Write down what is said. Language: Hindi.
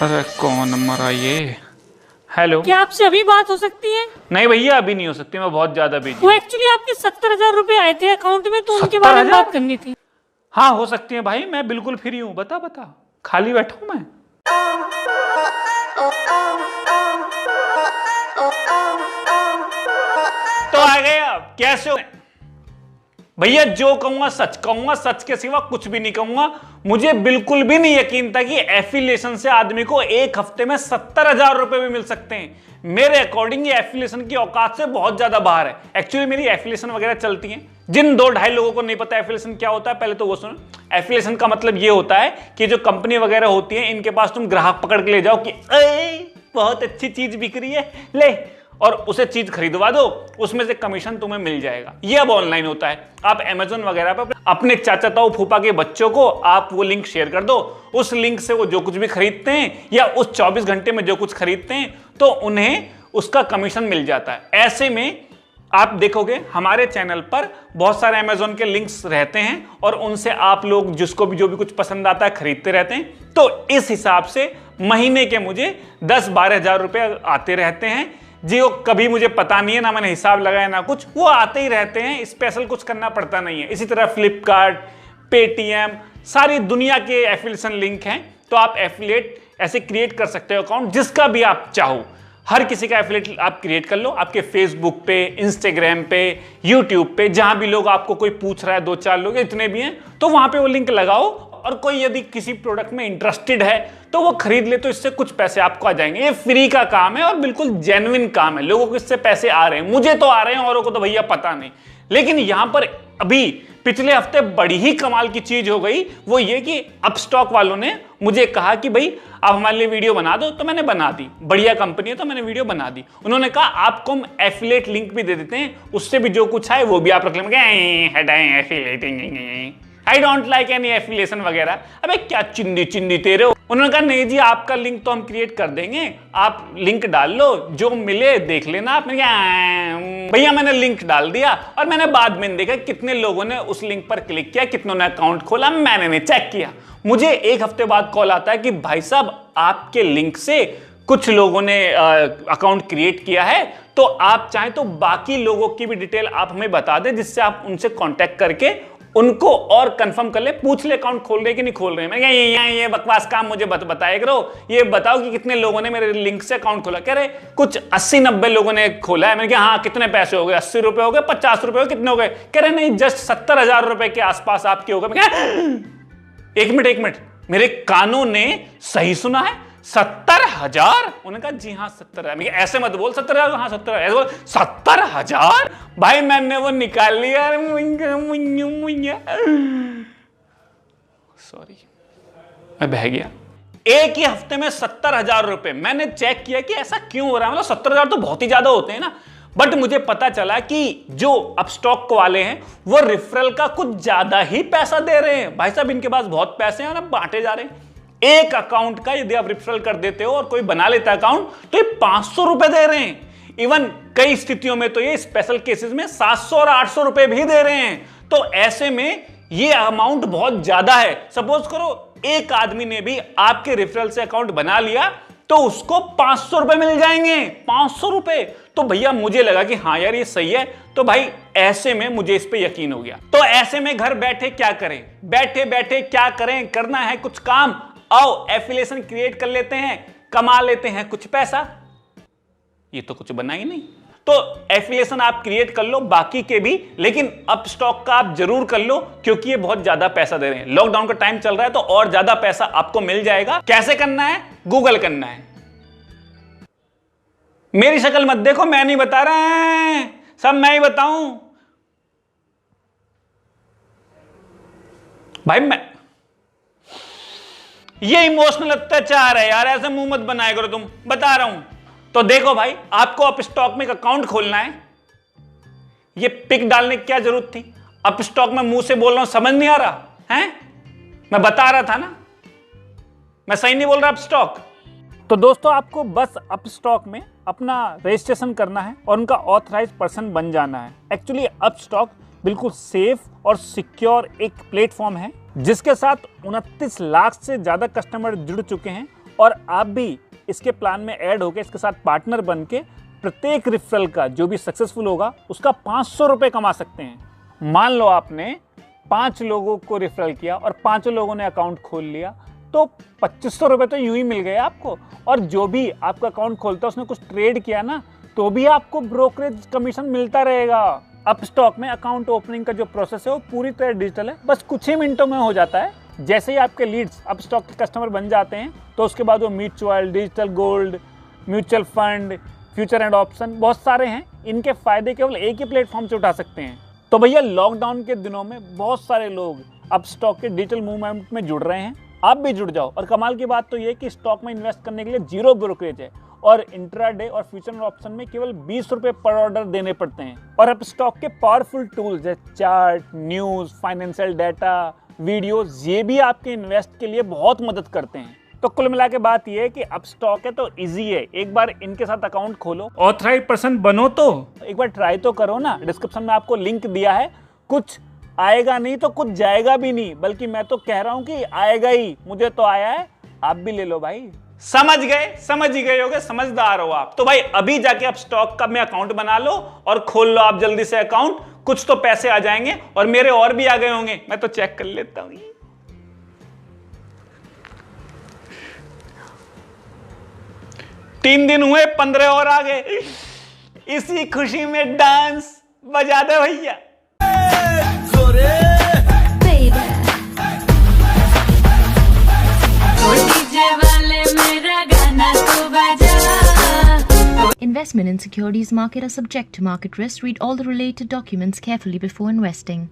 अरे कौन नंबर है ये? हेलो, क्या आपसे अभी बात हो सकती है? नहीं भैया अभी नहीं हो सकती, मैं बहुत ज्यादा बिजी। वो एक्चुअली आपके 70,000 रुपए आए थे अकाउंट में, तो उनके बारे में 70,000? बात करनी थी। हाँ हो सकती है भाई, मैं बिल्कुल फ्री हूँ। बता बता, खाली बैठा हूँ मैं। तो आ गए आप, कैसे हो भैया? जो कहूंगा सच कहूंगा, सच के सिवा कुछ भी नहीं कहूंगा। मुझे बिल्कुल भी नहीं यकीन था कि एफिलिएशन से आदमी को एक हफ्ते में 70,000 रुपए भी मिल सकते हैं। मेरे अकॉर्डिंग ये एफिलिएशन की औकात से बहुत ज्यादा बाहर है। एक्चुअली मेरी एफिलिएशन वगैरह चलती हैं। जिन 2-2.5 लोगों को नहीं पता एफिलिएशन क्या होता है, पहले तो वो सुनो। एफिलिएशन का मतलब ये होता है कि जो कंपनी वगैरह होती है, इनके पास तुम ग्राहक पकड़ के ले जाओ कि बहुत अच्छी चीज बिक रही है, ले, और उसे चीज खरीदवा दो, उसमें से कमीशन तुम्हें मिल जाएगा। ये अब ऑनलाइन होता है। आप अमेज़न वगैरह पर अपने चाचा ताऊ फूफा के बच्चों को आप वो लिंक शेयर कर दो, उस लिंक से वो जो कुछ भी खरीदते हैं या उस 24 घंटे में जो कुछ खरीदते हैं तो उन्हें उसका कमीशन मिल जाता है। ऐसे में आप देखोगे हमारे चैनल पर बहुत सारे अमेज़न के लिंक्स रहते हैं और उनसे आप लोग जिसको भी जो भी कुछ पसंद आता है खरीदते रहते हैं। तो इस हिसाब से महीने के मुझे 10-12 हजार रुपए आते रहते हैं जी। वो कभी मुझे पता नहीं है, ना मैंने हिसाब लगाया ना कुछ, वो आते ही रहते हैं। स्पेशल कुछ करना पड़ता नहीं है। इसी तरह फ्लिपकार्ट, पेटीएम, सारी दुनिया के एफिलिएशन लिंक हैं। तो आप एफिलिएट ऐसे क्रिएट कर सकते हो अकाउंट, जिसका भी आप चाहो। हर किसी का एफिलिएट आप क्रिएट कर लो। आपके फेसबुक पे, इंस्टाग्राम पे, यूट्यूब पे, जहां भी लोग आपको कोई पूछ रहा है, 2-4 लोग इतने भी हैं, तो वहां पे वो लिंक लगाओ। और कोई यदि किसी प्रोडक्ट में इंटरेस्टेड है तो वो खरीद ले, तो इससे कुछ पैसे आपको आ जाएंगे। ये फ्री का काम है और बिल्कुल जेन्युइन काम है। लोगों को इससे पैसे आ रहे हैं, मुझे तो आ रहे हैं, औरों को तो भैया पता नहीं। लेकिन यहां पर अभी पिछले हफ्ते बड़ी ही कमाल की चीज हो गई। वो ये कि अपस्टॉक वालों ने मुझे कहा कि भाई आप हमारे लिए वीडियो बना दो, तो मैंने बना दी। बढ़िया कंपनी है तो मैंने वीडियो बना दी। उन्होंने कहा आपको हम एफिलिएट लिंक भी दे देते हैं, उससे भी जो कुछ आए वो भी आप रख लेंगे। I don't like any affiliation वगैरह। अबे क्या चिंदी चिंदी तेरे हो। उन्होंने कहा नहीं जी, आपका लिंक तो हम क्रिएट कर देंगे, आप लिंक डाल लो, जो मिले देख लेना आप। भैया मैंने लिंक डाल दिया और मैंने बाद में देखा कितने लोगों ने उस लिंक पर क्लिक किया, कितनों ने अकाउंट खोला, मैंने नहीं चेक किया। मुझे एक हफ्ते बाद कॉल आता है कि भाई साहब आपके लिंक से कुछ लोगों ने अकाउंट क्रिएट किया है, तो आप चाहें तो बाकी लोगों की भी डिटेल आप हमें बता दें, जिससे आप उनसे कांटेक्ट करके उनको और कंफर्म कर ले, पूछ ले अकाउंट खोल रहे कि नहीं खोल रहे। मैं ये बकवास काम मुझे बताया करो। ये बताओ कि कितने लोगों ने मेरे लिंक से अकाउंट खोला। कह रहे कुछ 80-90 लोगों ने खोला है। मैंने कहा हाँ, कितने पैसे हो गए? 80 रुपए हो गए, 50 रुपए हो गए, कितने हो गए? कह रहे नहीं, जस्ट 70,000 रुपए के आसपास आपके हो गए। एक मिनट, मेरे कानों ने सही सुना है? 70,000? उन्होंने कहा जी हाँ 70,000। ऐसे मत बोल 70,000, हाँ 70,000 ऐसे बोल 70,000। भाई मैंने वो निकाल लिया। सॉरी, मैं बह गया। एक ही हफ्ते में 70,000 रुपए। मैंने चेक किया कि ऐसा क्यों हो रहा है। मतलब 70,000 तो बहुत ही ज्यादा होते हैं ना। बट मुझे पता चला कि जो अपस्टॉक वाले हैं वो रेफरल का कुछ ज्यादा ही पैसा दे रहे हैं। भाई साहब इनके पास बहुत पैसे हैं और अब बांटे जा रहे हैं। एक अकाउंट का यदि आप रेफरल कर देते हो और कोई बना लेता है अकाउंट, तो ये 500 रुपए दे रहे हैं। इवन कई स्थितियों में तो ये स्पेशल केसेस में 700 और 800 रुपए भी दे रहे हैं। तो ऐसे में ये अमाउंट बहुत ज्यादा है। सपोज करो एक आदमी ने भी आपके रेफरल से अकाउंट बना लिया तो उसको 500 रुपए मिल जाएंगे। 500 रुपए। तो भैया मुझे लगा कि हाँ यार ये सही है। तो भाई ऐसे में मुझे इस पे यकीन हो गया। तो ऐसे में घर बैठे क्या करें, बैठे बैठे क्या करें, करना है कुछ काम। आओ एफिलिएशन क्रिएट कर लेते हैं, कमा लेते हैं कुछ पैसा। ये तो कुछ बना ही नहीं। तो एफिलिएशन आप क्रिएट कर लो, बाकी के भी, लेकिन अपस्टॉक का आप जरूर कर लो, क्योंकि ये बहुत ज्यादा पैसा दे रहे हैं। लॉकडाउन का टाइम चल रहा है तो और ज्यादा पैसा आपको मिल जाएगा। कैसे करना है? गूगल करना है। मेरी शक्ल मत देखो, मैं नहीं बता रहा है, सब मैं ही बताऊं। भाई मैं ये इमोशनल अत्याचार है यार, ऐसे मुंह मत बनाया करो तुम, बता रहा हूं। तो देखो भाई, आपको अपस्टॉक में एक अकाउंट खोलना है। ये पिक डालने की क्या जरूरत थी? अपस्टॉक में मुंह से बोल रहा हूं, समझ नहीं आ रहा है? मैं बता रहा था ना, मैं सही नहीं बोल रहा अपस्टॉक? तो दोस्तों आपको बस अपस्टॉक में अपना रजिस्ट्रेशन करना है और उनका ऑथराइज्ड पर्सन बन जाना है। एक्चुअली अपस्टॉक बिल्कुल सेफ और सिक्योर एक प्लेटफॉर्म है जिसके साथ 29 लाख से ज्यादा कस्टमर जुड़ चुके हैं और आप भी इसके प्लान में ऐड होकर इसके साथ पार्टनर बन के प्रत्येक रेफरल का जो भी सक्सेसफुल होगा उसका 500 रुपये कमा सकते हैं। मान लो आपने 5 लोगों को रेफरल किया और 5 लोगों ने अकाउंट खोल लिया, तो 2500 रुपये तो यूं ही मिल गए आपको। और जो भी आपका अकाउंट खोलता है उसने कुछ ट्रेड किया ना, तो भी आपको ब्रोकरेज कमीशन मिलता रहेगा। अपस्टॉक में अकाउंट ओपनिंग का जो प्रोसेस है वो पूरी तरह डिजिटल है, बस कुछ ही मिनटों में हो जाता है। जैसे ही आपके लीड्स अपस्टॉक के कस्टमर बन जाते हैं तो उसके बाद वो mutual, digital gold, mutual fund, future and option बहुत सारे हैं, इनके फायदे केवल एक ही प्लेटफॉर्म से उठा सकते हैं। तो भैया लॉकडाउन के दिनों में बहुत सारे लोग अपस्टॉक के डिजिटल मूवमेंट में जुड़ रहे हैं, आप भी जुड़ जाओ। और कमाल की बात तो ये कि स्टॉक में इन्वेस्ट करने के लिए 0 ब्रोकरेज है और इंट्राडे और फ्यूचर एंड ऑप्शन में केवल 20 रुपये पर ऑर्डर देने पड़ते हैं। और अपस्टॉक के पावरफुल टूल्स जैसे chart, news, financial data, videos, ये भी आपके इन्वेस्ट के लिए बहुत मदद करते हैं। तो कुल मिला के बात ये है कि अपस्टॉक है तो इजी है, एक बार इनके साथ अकाउंट खोलो, ऑथराइज्ड पर्सन बनो, तो एक बार ट्राई तो करो ना। डिस्क्रिप्शन में आपको लिंक दिया है, कुछ आएगा नहीं तो कुछ जाएगा भी नहीं, बल्कि मैं तो कह रहा हूं कि आएगा ही। मुझे तो आया है, आप भी ले लो भाई। समझ ही गए होगे, समझदार हो आप। तो भाई अभी जाके अपस्टॉक का में अकाउंट बना लो और खोल लो आप जल्दी से अकाउंट, कुछ तो पैसे आ जाएंगे और मेरे और भी आ गए होंगे, मैं तो चेक कर लेता हूं। 3 दिन हुए, 15 और आ गए। इसी खुशी में डांस बजा दे भैया। Investment in securities market are subject to market risk. Read all the related documents carefully before investing.